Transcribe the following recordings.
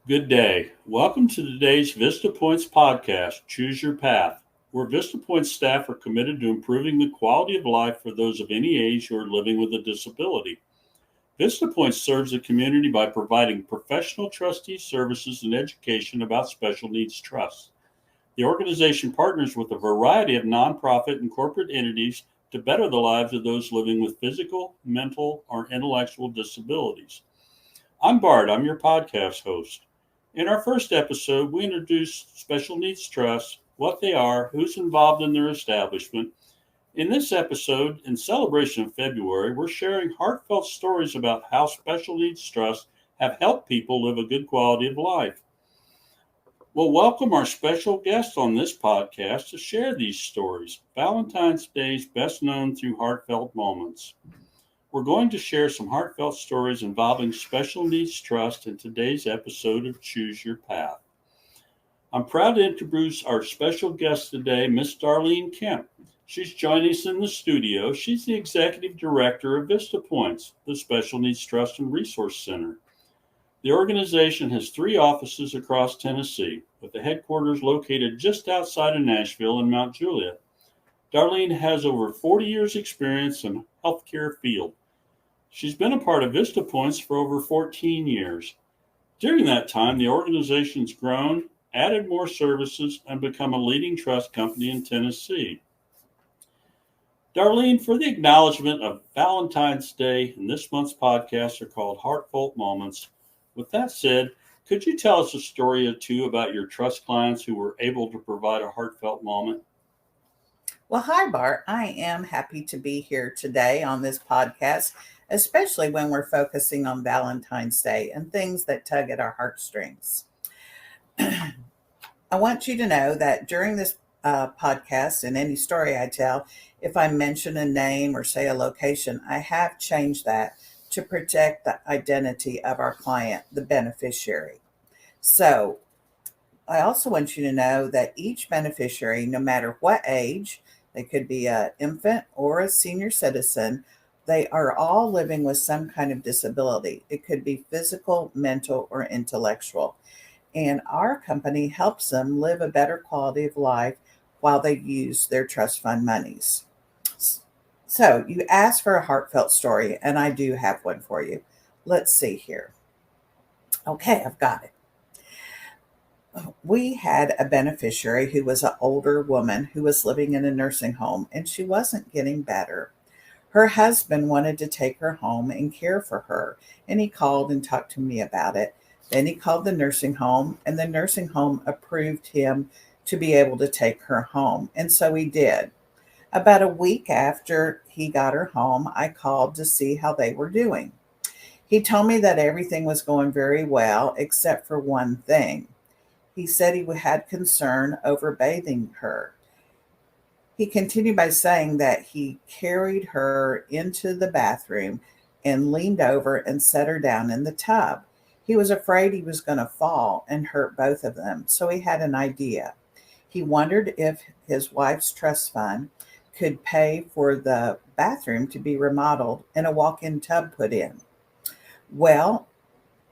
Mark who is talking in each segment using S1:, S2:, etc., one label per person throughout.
S1: Good day. Welcome to today's Vista Points podcast, Choose Your Path, where Vista Points staff are committed to improving the quality of life for those of any age who are living with a disability. Vista Points serves the community by providing professional trustee services and education about special needs trusts. The organization partners with a variety of nonprofit and corporate entities to better the lives of those living with physical, mental, or intellectual disabilities. I'm Bart, I'm your podcast host. In our first episode, we introduced special needs trusts, what they are, who's involved in their establishment. In this episode, in celebration of February, we're sharing heartfelt stories about how special needs trusts have helped people live a good quality of life. We'll welcome our special guest on this podcast to share these stories. Valentine's Day is best known through Heartfelt Moments. We're going to share some heartfelt stories involving Special Needs Trust in today's episode of Choose Your Path. I'm proud to introduce our special guest today, Miss Darlene Kemp. She's joining us in the studio. She's the Executive Director of Vista Points, the Special Needs Trust and Resource Center. The organization has 3 offices across Tennessee, with the headquarters located just outside of Nashville in Mount Juliet. Darlene has over 40 years' experience in the healthcare field. She's been a part of Vista Points for over 14 years. During that time, the organization's grown, added more services, and become a leading trust company in Tennessee. Darlene, for the acknowledgement of Valentine's Day and this month's podcast are called Heartfelt Moments. With that said, could you tell us a story or two about your trust clients who were able to provide a heartfelt moment?
S2: Well, hi, Bart. I am happy to be here today on this podcast, especially when we're focusing on Valentine's Day and things that tug at our heartstrings. I want you to know that during this podcast and any story I tell, if I mention a name or say a location, I have changed that to protect the identity of our client, the beneficiary. So, I also want you to know that each beneficiary, no matter what age, they could be an infant or a senior citizen, they are all living with some kind of disability. It could be physical, mental, or intellectual. And our company helps them live a better quality of life while they use their trust fund monies. So, you asked for a heartfelt story, and I do have one for you. Let's see here. Okay, I've got it. We had a beneficiary who was an older woman who was living in a nursing home and she wasn't getting better. Her husband wanted to take her home and care for her, and he called and talked to me about it. Then he called the nursing home, and the nursing home approved him to be able to take her home, and so he did. About a week after he got her home, I called to see how they were doing. He told me that everything was going very well except for one thing. He said he had concern over bathing her. He continued by saying that he carried her into the bathroom and leaned over and set her down in the tub. He was afraid he was going to fall and hurt both of them, so he had an idea. He wondered if his wife's trust fund could pay for the bathroom to be remodeled and a walk in tub put in. Well,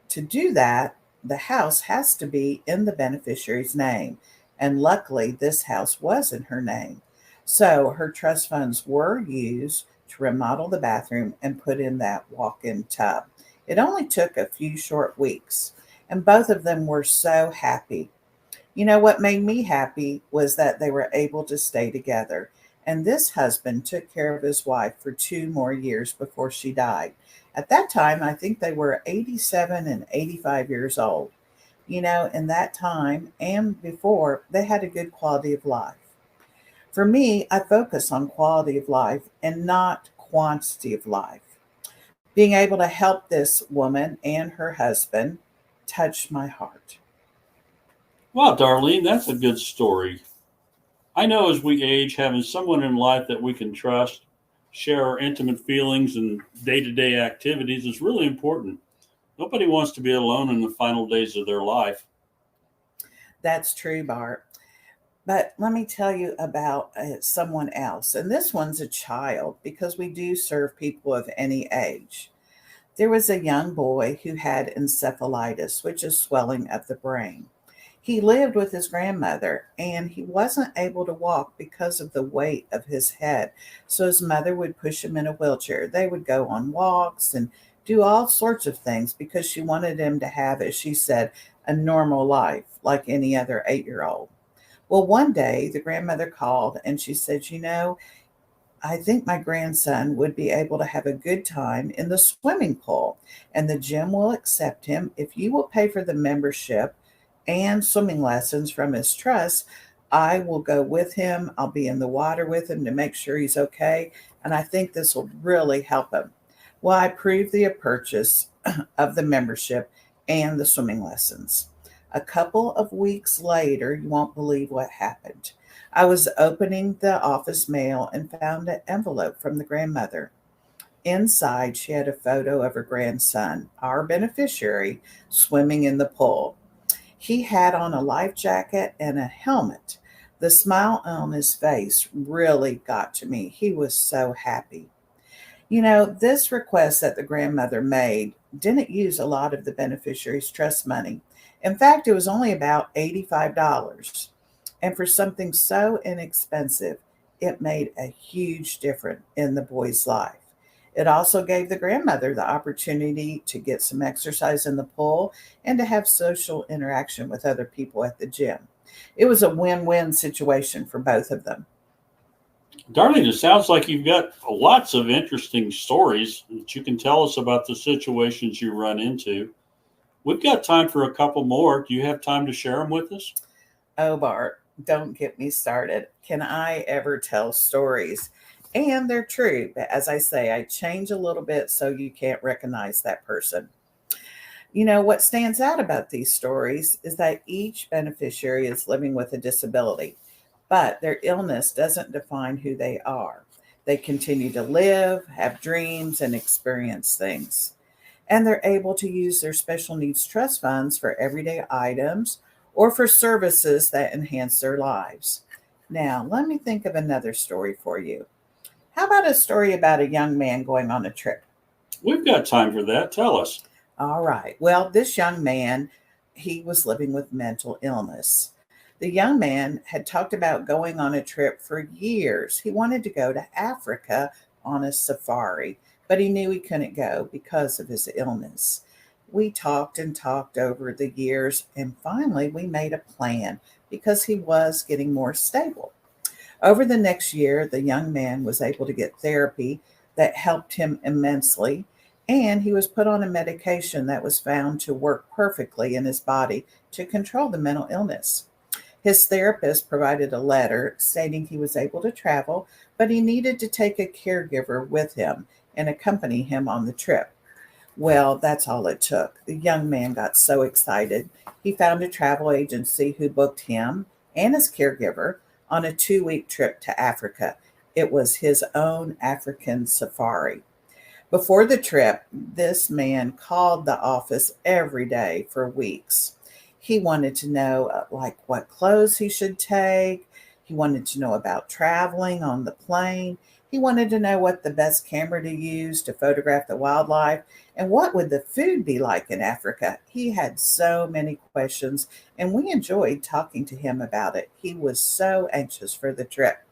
S2: to do that, the house has to be in the beneficiary's name. And luckily, this house was in her name. So her trust funds were used to remodel the bathroom and put in that walk in tub. It only took a few short weeks, and both of them were so happy. You know what made me happy was that they were able to stay together. And this husband took care of his wife for 2 more years before she died. At that time, I think they were 87 and 85 years old. In that time and before, they had a good quality of life. For me, I focus on quality of life and not quantity of life. Being able to help this woman and her husband touched my heart.
S1: Wow, Darlene, that's a good story. I know as we age, having someone in life that we can trust, share our intimate feelings and day to day activities is really important. Nobody wants to be alone in the final days of their life.
S2: That's true, Bart. But let me tell you about someone else. And this one's a child because we do serve people of any age. There was a young boy who had encephalitis, which is swelling of the brain. He lived with his grandmother and he wasn't able to walk because of the weight of his head. So his mother would push him in a wheelchair. They would go on walks and do all sorts of things because she wanted him to have, as she said, a normal life like any other 8-year-old. Well, one day the grandmother called and she said, I think my grandson would be able to have a good time in the swimming pool, and the gym will accept him if you will pay for the membership and swimming lessons from his trust. I will go with him. I'll be in the water with him to make sure he's okay, and I think this will really help him. Well, I approved the purchase of the membership and the swimming lessons. A couple of weeks later, you won't believe what happened. I was opening the office mail and found an envelope from the grandmother. Inside, she had a photo of her grandson, our beneficiary, swimming in the pool. He had on a life jacket and a helmet. The smile on his face really got to me. He was so happy. This request that the grandmother made didn't use a lot of the beneficiary's trust money. In fact, it was only about $85. And for something so inexpensive, it made a huge difference in the boy's life. It also gave the grandmother the opportunity to get some exercise in the pool and to have social interaction with other people at the gym. It was a win win situation for both of them.
S1: Darlene, it sounds like you've got lots of interesting stories that you can tell us about the situations you run into. We've got time for a couple more. Do you have time to share them with us?
S2: Oh, Bart, don't get me started. Can I ever tell stories? And they're true, but as I say, I change a little bit so you can't recognize that person. What stands out about these stories is that each beneficiary is living with a disability, but their illness doesn't define who they are. They continue to live, have dreams, and experience things. And they're able to use their special needs trust funds for everyday items or for services that enhance their lives. Now, let me think of another story for you. How about a story about a young man going on a trip?
S1: We've got time for that. Tell us.
S2: All right. Well, this young man, he was living with mental illness. The young man had talked about going on a trip for years. He wanted to go to Africa on a safari, but he knew he couldn't go because of his illness. We talked and talked over the years, and finally we made a plan because he was getting more stable. Over the next year, the young man was able to get therapy that helped him immensely, and he was put on a medication that was found to work perfectly in his body to control the mental illness. His therapist provided a letter stating he was able to travel, but he needed to take a caregiver with him and accompany him on the trip. Well, that's all it took. The young man got so excited. He found a travel agency who booked him and his caregiver on a 2-week trip to Africa. It was his own African safari. Before the trip, this man called the office every day for weeks. He wanted to know like what clothes he should take. He wanted to know about traveling on the plane. He wanted to know what the best camera to use to photograph the wildlife and what would the food be like in Africa. He had so many questions and we enjoyed talking to him about it. He was so anxious for the trip.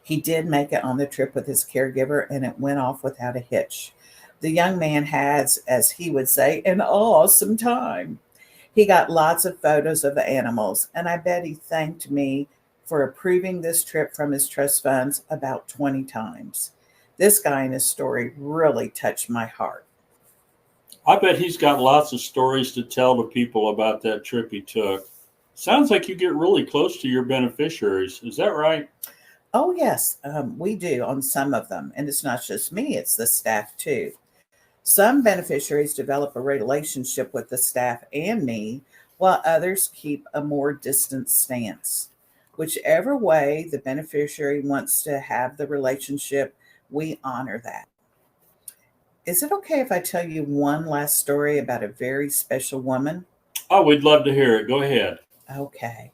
S2: He did make it on the trip with his caregiver and it went off without a hitch. The young man has, as he would say, an awesome time. He got lots of photos of the animals, and I bet he thanked me for approving this trip from his trust funds about 20 times. This guy and his story really touched my heart.
S1: I bet he's got lots of stories to tell to people about that trip he took. Sounds like you get really close to your beneficiaries. Is that right?
S2: Oh, yes, we do on some of them. And it's not just me, it's the staff too. Some beneficiaries develop a relationship with the staff and me, while others keep a more distant stance. Whichever way the beneficiary wants to have the relationship, we honor that. Is it okay if I tell you one last story about a very special woman?
S1: Oh, we'd love to hear it. Go ahead.
S2: Okay.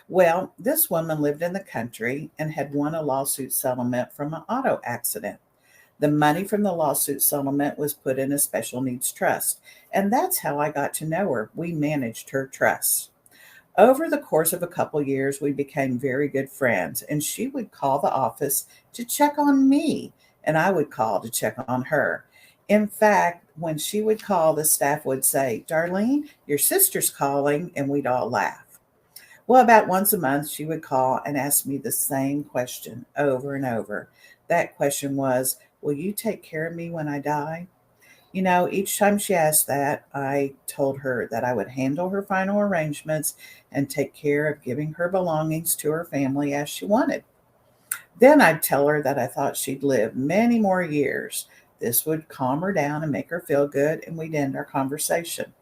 S2: Well, this woman lived in the country and had won a lawsuit settlement from an auto accident. The money from the lawsuit settlement was put in a special needs trust, and that's how I got to know her. We managed her trust. Over the course of a couple years, we became very good friends, and she would call the office to check on me, and I would call to check on her. In fact, when she would call, the staff would say, Darlene, your sister's calling, and we'd all laugh. Well, about once a month, she would call and ask me the same question over and over. That question was, will you take care of me when I die? Each time she asked that, I told her that I would handle her final arrangements and take care of giving her belongings to her family as she wanted. Then I'd tell her that I thought she'd live many more years. This would calm her down and make her feel good, and we'd end our conversation.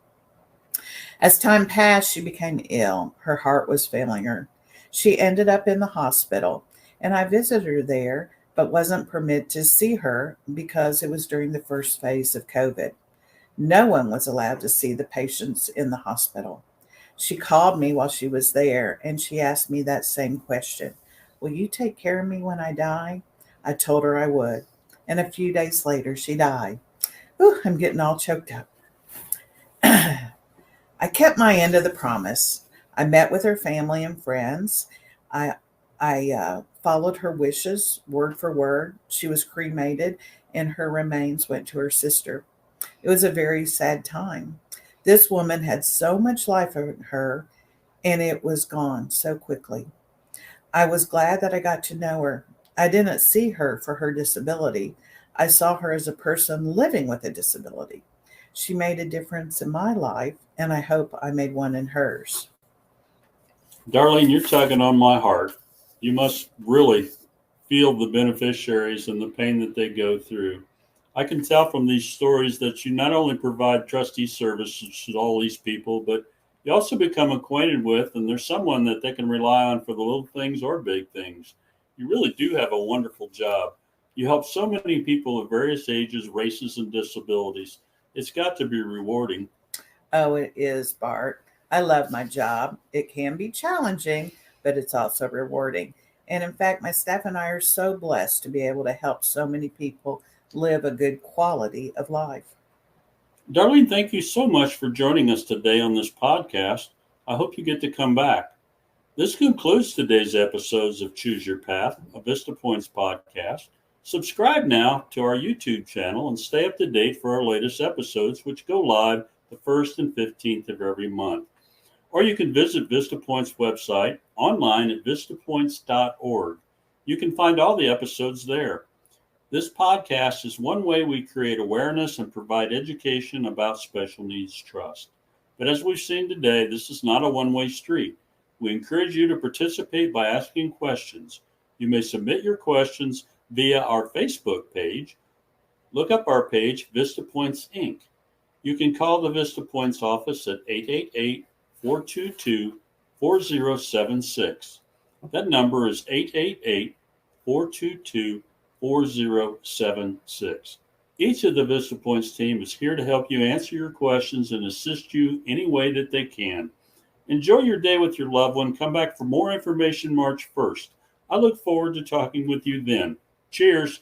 S2: As time passed, she became ill. Her heart was failing her. She ended up in the hospital, and I visited her there, but wasn't permitted to see her because it was during the first phase of COVID. No one was allowed to see the patients in the hospital. She called me while she was there, and she asked me that same question. Will you take care of me when I die? I told her I would. And a few days later, she died. Ooh, I'm getting all choked up. I kept my end of the promise. I met with her family and friends. I I followed her wishes word for word. She was cremated, and her remains went to her sister. It was a very sad time. This woman had so much life in her, and it was gone so quickly. I was glad that I got to know her. I didn't see her for her disability. I saw her as a person living with a disability. She made a difference in my life, and I hope I made one in hers.
S1: Darlene, you're tugging on my heart. You must really feel the beneficiaries and the pain that they go through. I can tell from these stories that you not only provide trustee services to all these people, but you also become acquainted with, and there's someone that they can rely on for the little things or big things. You really do have a wonderful job. You help so many people of various ages, races, and disabilities. It's got to be rewarding.
S2: Oh, it is, Bart. I love my job. It can be challenging, but it's also rewarding. And in fact, my staff and I are so blessed to be able to help so many people live a good quality of life.
S1: Darlene, thank you so much for joining us today on this podcast. I hope you get to come back. This concludes today's episodes of Choose Your Path, a Vista Points podcast. Subscribe now to our YouTube channel and stay up to date for our latest episodes, which go live the 1st and 15th of every month. Or you can visit Vista Points website online at vistapoints.org. You can find all the episodes there. This podcast is one way we create awareness and provide education about special needs trust. But as we've seen today, this is not a one-way street. We encourage you to participate by asking questions. You may submit your questions via our Facebook page. Look up our page, Vista Points Inc. You can call the Vista Points office at 888-422-4076. That number is 888-422-4076. Each of the Vista Points team is here to help you answer your questions and assist you any way that they can. Enjoy your day with your loved one. Come back for more information March 1st. I look forward to talking with you then. Cheers.